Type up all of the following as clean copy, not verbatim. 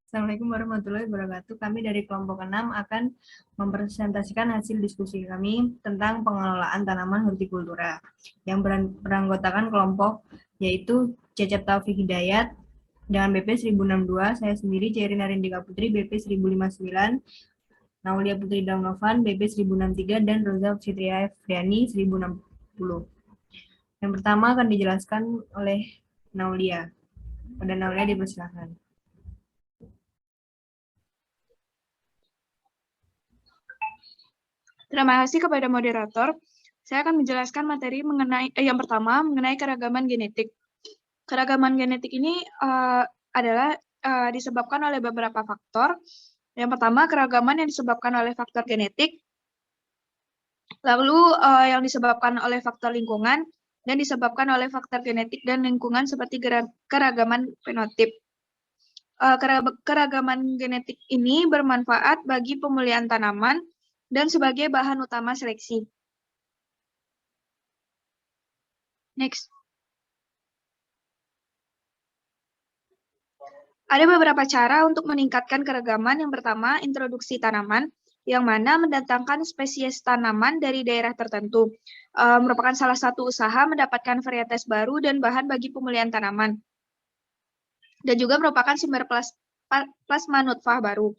Assalamualaikum warahmatullahi wabarakatuh. Kami dari kelompok 6 akan mempresentasikan hasil diskusi kami tentang pengelolaan tanaman hortikultura yang beranggotakan kelompok yaitu Cecep Taufik Hidayat dengan BP 1062, saya sendiri Cerin Arindika Putri BP 1059, Naulia Putri Daunovan BP 1063 dan Roza Fitria Friani 1060. Yang pertama akan dijelaskan oleh Naulia. Pada Naulia dipersilakan. Terima kasih kepada moderator. Saya akan menjelaskan materi yang pertama mengenai keragaman genetik. Keragaman genetik ini adalah disebabkan oleh beberapa faktor. Yang pertama, keragaman yang disebabkan oleh faktor genetik, lalu yang disebabkan oleh faktor lingkungan, dan disebabkan oleh faktor genetik dan lingkungan seperti keragaman fenotip. Keragaman genetik ini bermanfaat bagi pemulihan tanaman dan sebagai bahan utama seleksi. Next. Ada beberapa cara untuk meningkatkan keragaman. Yang pertama, introduksi tanaman, yang mana mendatangkan spesies tanaman dari daerah tertentu. Merupakan salah satu usaha mendapatkan varietas baru dan bahan bagi pemulihan tanaman. Dan juga merupakan sumber plasma nutfah baru.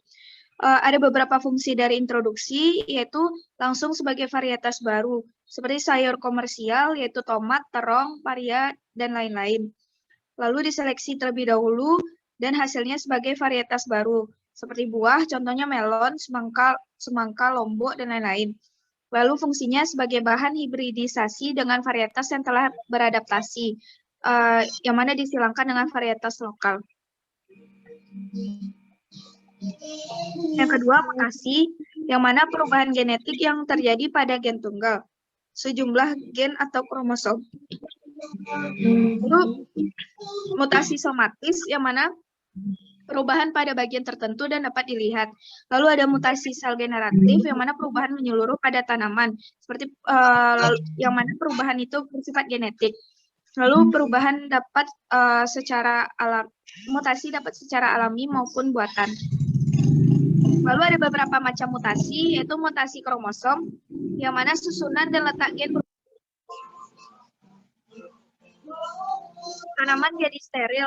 Ada beberapa fungsi dari introduksi, yaitu langsung sebagai varietas baru, seperti sayur komersial, yaitu tomat, terong, paria, dan lain-lain. Lalu diseleksi terlebih dahulu, dan hasilnya sebagai varietas baru, seperti buah, contohnya melon, semangka, lombok, dan lain-lain. Lalu fungsinya sebagai bahan hibridisasi dengan varietas yang telah beradaptasi, yang mana disilangkan dengan varietas lokal. Yang kedua, mutasi, yang mana perubahan genetik yang terjadi pada gen tunggal, sejumlah gen atau kromosom. Lalu, mutasi somatis, yang mana perubahan pada bagian tertentu dan dapat dilihat. Lalu ada mutasi sel generatif, yang mana perubahan menyeluruh pada tanaman, seperti yang mana perubahan itu bersifat genetik. Lalu perubahan dapat mutasi dapat secara alami maupun buatan. Lalu ada beberapa macam mutasi, yaitu mutasi kromosom, yang mana susunan dan letak gen tanaman jadi steril,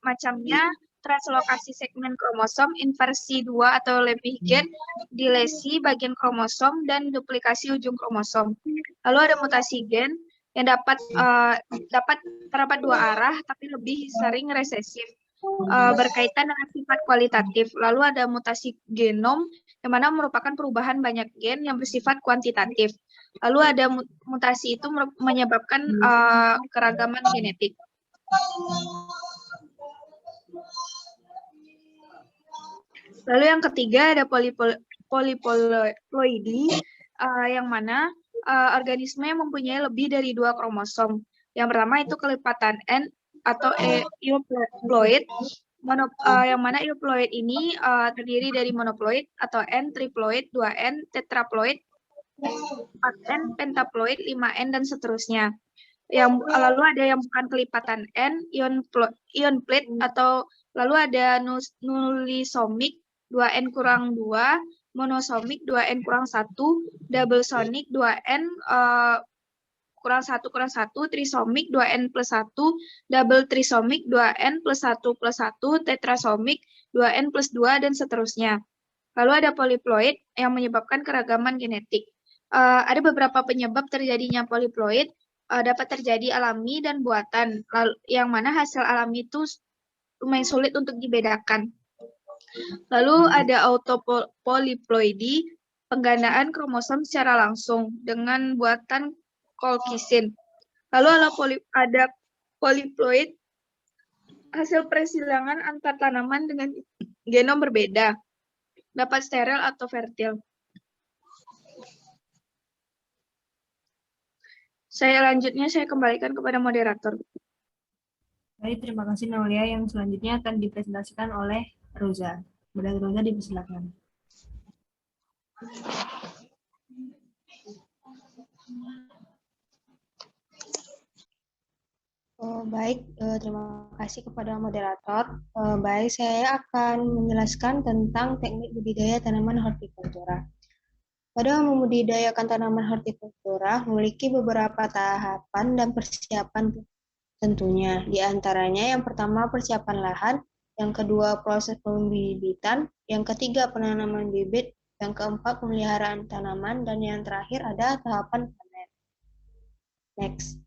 macamnya translokasi segmen kromosom, inversi 2 atau lebih gen, dilesi bagian kromosom, dan duplikasi ujung kromosom. Lalu ada mutasi gen yang dapat terdapat dua arah, tapi lebih sering resesif, berkaitan dengan sifat kualitatif. Lalu ada mutasi genom, yang mana merupakan perubahan banyak gen yang bersifat kuantitatif. Lalu ada mutasi itu menyebabkan keragaman genetik. Lalu yang ketiga ada poliploidi, yang mana organisme yang mempunyai lebih dari 2 kromosom. Yang pertama itu kelipatan N atau euploid, yang mana euploid ini terdiri dari monoploid atau N, triploid, 2N, tetraploid, 4N, pentaploid, 5N, dan seterusnya. Lalu ada yang bukan kelipatan N, ion plate, atau lalu ada nulisomik 2N kurang 2, monosomik 2N kurang 1, double sonic 2N kurang 1 kurang 1, trisomik 2N plus 1, double trisomik 2N plus 1 plus 1, tetrasomik 2N plus 2, dan seterusnya. Lalu ada poliploid yang menyebabkan keragaman genetik. Ada beberapa penyebab terjadinya poliploid, dapat terjadi alami dan buatan, yang mana hasil alami itu lumayan sulit untuk dibedakan. Lalu ada autopoliploidi, penggandaan kromosom secara langsung dengan buatan colchicine. Lalu ada poliploid, hasil persilangan antar tanaman dengan genom berbeda, dapat steril atau fertil. Selanjutnya saya kembalikan kepada moderator. Baik, terima kasih Naulia. Yang selanjutnya akan dipresentasikan oleh Roza. Kepada Roza dipersilakan. Baik, terima kasih kepada moderator. Baik, saya akan menjelaskan tentang teknik budidaya tanaman hortikultura. Pada membudidayakan tanaman hortikultura memiliki beberapa tahapan dan persiapan tentunya. Di antaranya yang pertama persiapan lahan, yang kedua proses pembibitan, yang ketiga penanaman bibit, yang keempat pemeliharaan tanaman, dan yang terakhir ada tahapan panen. Next.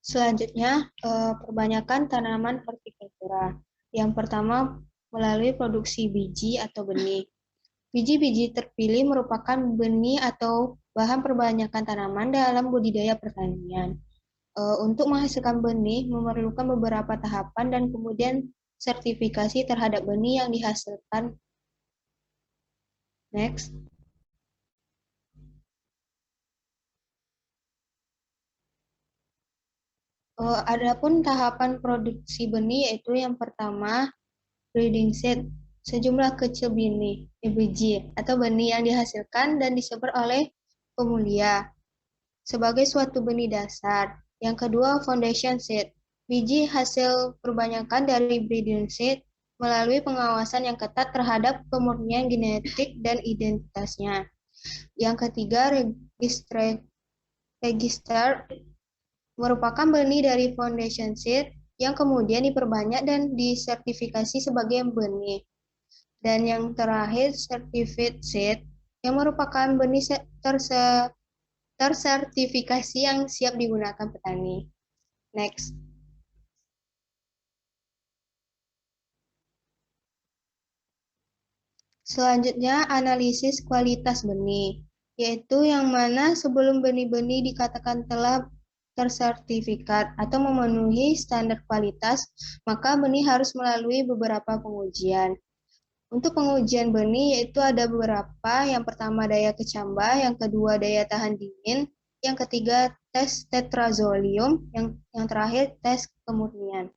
Selanjutnya, perbanyakan tanaman hortikultura. Yang pertama, melalui produksi biji atau benih. Biji-biji terpilih merupakan benih atau bahan perbanyakan tanaman dalam budidaya pertanian. Untuk menghasilkan benih memerlukan beberapa tahapan dan kemudian sertifikasi terhadap benih yang dihasilkan. Next. Adapun tahapan produksi benih yaitu yang pertama breeding seed, sejumlah kecil biji atau benih yang dihasilkan dan disebar oleh pemulia sebagai suatu benih dasar. Yang kedua, foundation seed, biji hasil perbanyakan dari breeding seed melalui pengawasan yang ketat terhadap kemurnian genetik dan identitasnya. Yang ketiga, register merupakan benih dari foundation seed yang kemudian diperbanyak dan disertifikasi sebagai benih. Dan yang terakhir, certified seed, yang merupakan benih tersertifikasi yang siap digunakan petani. Next. Selanjutnya, analisis kualitas benih, yaitu yang mana sebelum benih-benih dikatakan telah tersertifikat atau memenuhi standar kualitas, maka benih harus melalui beberapa pengujian. Untuk pengujian benih yaitu ada beberapa, yang pertama daya kecambah, yang kedua daya tahan dingin, yang ketiga tes tetrazolium, yang terakhir tes kemurnian.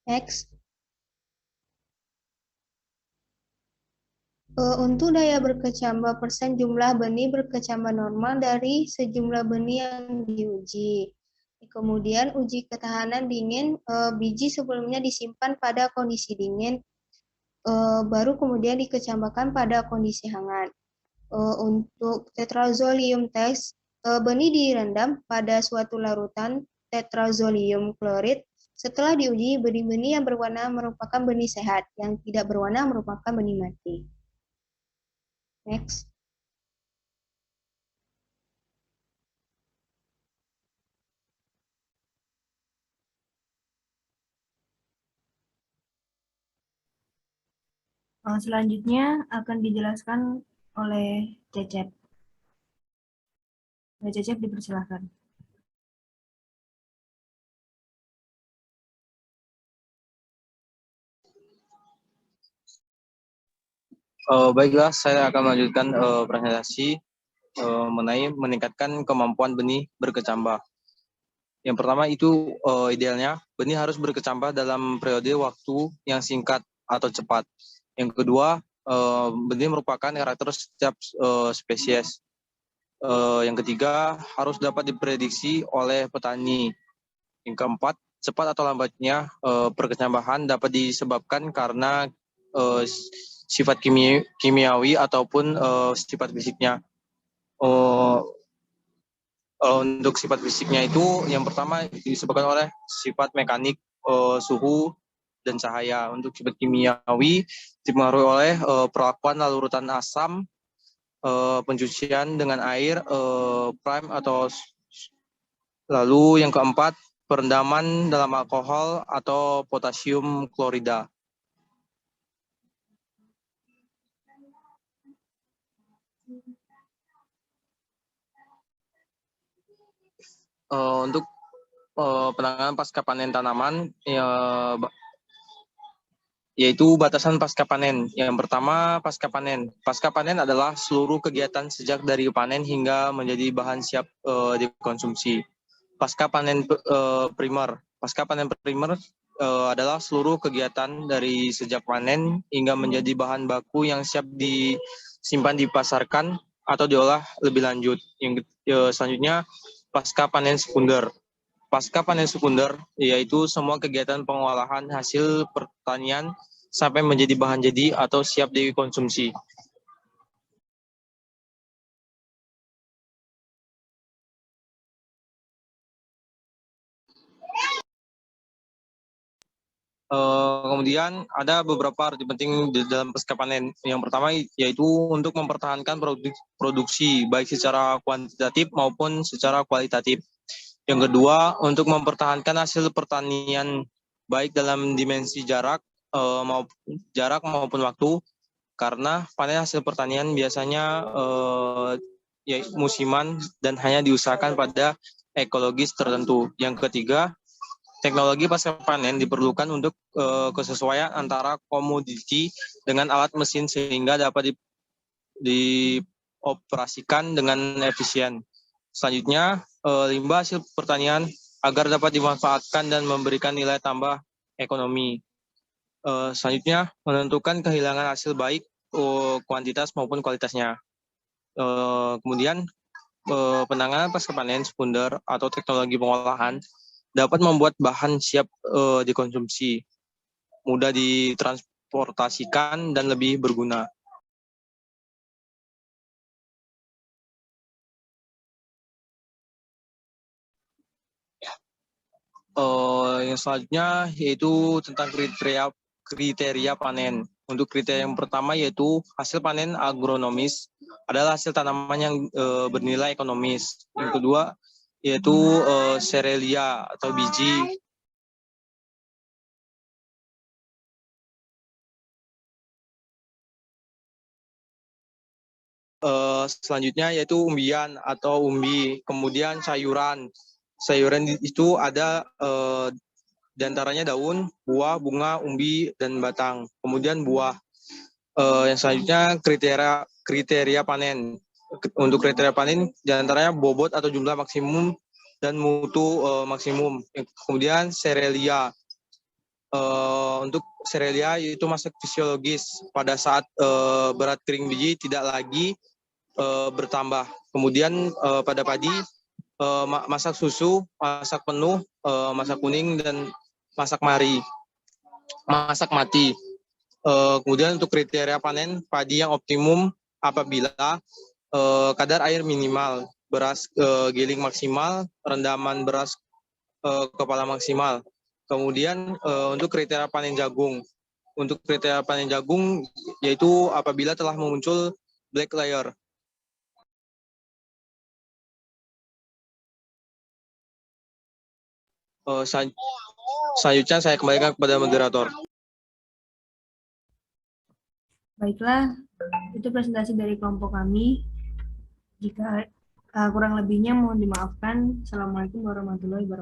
Next. Untuk daya berkecambah persen jumlah benih berkecambah normal dari sejumlah benih yang diuji. Kemudian uji ketahanan dingin, biji sebelumnya disimpan pada kondisi dingin, baru kemudian dikecambahkan pada kondisi hangat. Untuk tetrazolium test, benih direndam pada suatu larutan tetrazolium klorid. Setelah diuji, benih-benih yang berwarna merupakan benih sehat, yang tidak berwarna merupakan benih mati. Next. Selanjutnya akan dijelaskan oleh Cecep. Cecep dipersilahkan. Baiklah, saya akan melanjutkan presentasi mengenai meningkatkan kemampuan benih berkecambah. Yang pertama itu idealnya benih harus berkecambah dalam periode waktu yang singkat atau cepat. Yang kedua, benih merupakan karakter setiap spesies. Yang ketiga, harus dapat diprediksi oleh petani. Yang keempat, cepat atau lambatnya perkecambahan dapat disebabkan karena sifat kimiawi ataupun sifat fisiknya. Untuk sifat fisiknya itu yang pertama disebabkan oleh sifat mekanik, suhu dan cahaya. Untuk sifat kimiawi dipengaruhi oleh perlakuan larutan asam, pencucian dengan air, prime atau lalu yang keempat perendaman dalam alkohol atau potasium klorida. Untuk penanganan pasca panen tanaman, yaitu batasan pasca panen. Yang pertama, pasca panen. Pasca panen adalah seluruh kegiatan sejak dari panen hingga menjadi bahan siap dikonsumsi. Pasca panen primer. Pasca panen primer adalah seluruh kegiatan dari sejak panen hingga menjadi bahan baku yang siap disimpan, dipasarkan, atau diolah lebih lanjut. Yang selanjutnya, pasca panen sekunder. Pasca panen sekunder yaitu semua kegiatan pengolahan hasil pertanian sampai menjadi bahan jadi atau siap dikonsumsi. Kemudian ada beberapa arti penting di dalam pasca panen. Yang pertama yaitu untuk mempertahankan produksi baik secara kuantitatif maupun secara kualitatif. Yang kedua, untuk mempertahankan hasil pertanian baik dalam dimensi jarak maupun waktu, karena panen hasil pertanian biasanya ya musiman dan hanya diusahakan pada ekologis tertentu. Yang ketiga, teknologi pasca panen diperlukan untuk kesesuaian antara komoditi dengan alat mesin sehingga dapat dioperasikan dengan efisien. Selanjutnya, limbah hasil pertanian agar dapat dimanfaatkan dan memberikan nilai tambah ekonomi. Selanjutnya, menentukan kehilangan hasil baik kuantitas maupun kualitasnya. Kemudian, penanganan pasca panen sekunder atau teknologi pengolahan dapat membuat bahan siap dikonsumsi, mudah ditransportasikan, dan lebih berguna. Yang selanjutnya yaitu tentang kriteria panen. Untuk kriteria yang pertama yaitu hasil panen agronomis adalah hasil tanaman yang bernilai ekonomis. Yang kedua yaitu serelia atau biji. Selanjutnya yaitu umbian atau umbi. Kemudian sayuran. Sayuran itu ada di antaranya daun, buah, bunga, umbi, dan batang. Kemudian buah. Yang selanjutnya kriteria panen. Untuk kriteria panen di antaranya bobot atau jumlah maksimum dan mutu maksimum. Kemudian serelia. Untuk serelia itu masa fisiologis pada saat berat kering biji tidak lagi bertambah. Kemudian pada padi masak susu, masak penuh, masak kuning, dan masak mati. Kemudian untuk kriteria panen padi yang optimum apabila kadar air minimal, beras giling maksimal, rendaman beras kepala maksimal. Kemudian untuk kriteria panen jagung. Untuk kriteria panen jagung yaitu apabila telah muncul black layer. Selanjutnya saya kembalikan kepada moderator. Baiklah, itu presentasi dari kelompok kami. Jika kurang lebihnya mohon dimaafkan. Assalamualaikum warahmatullahi wabarakatuh.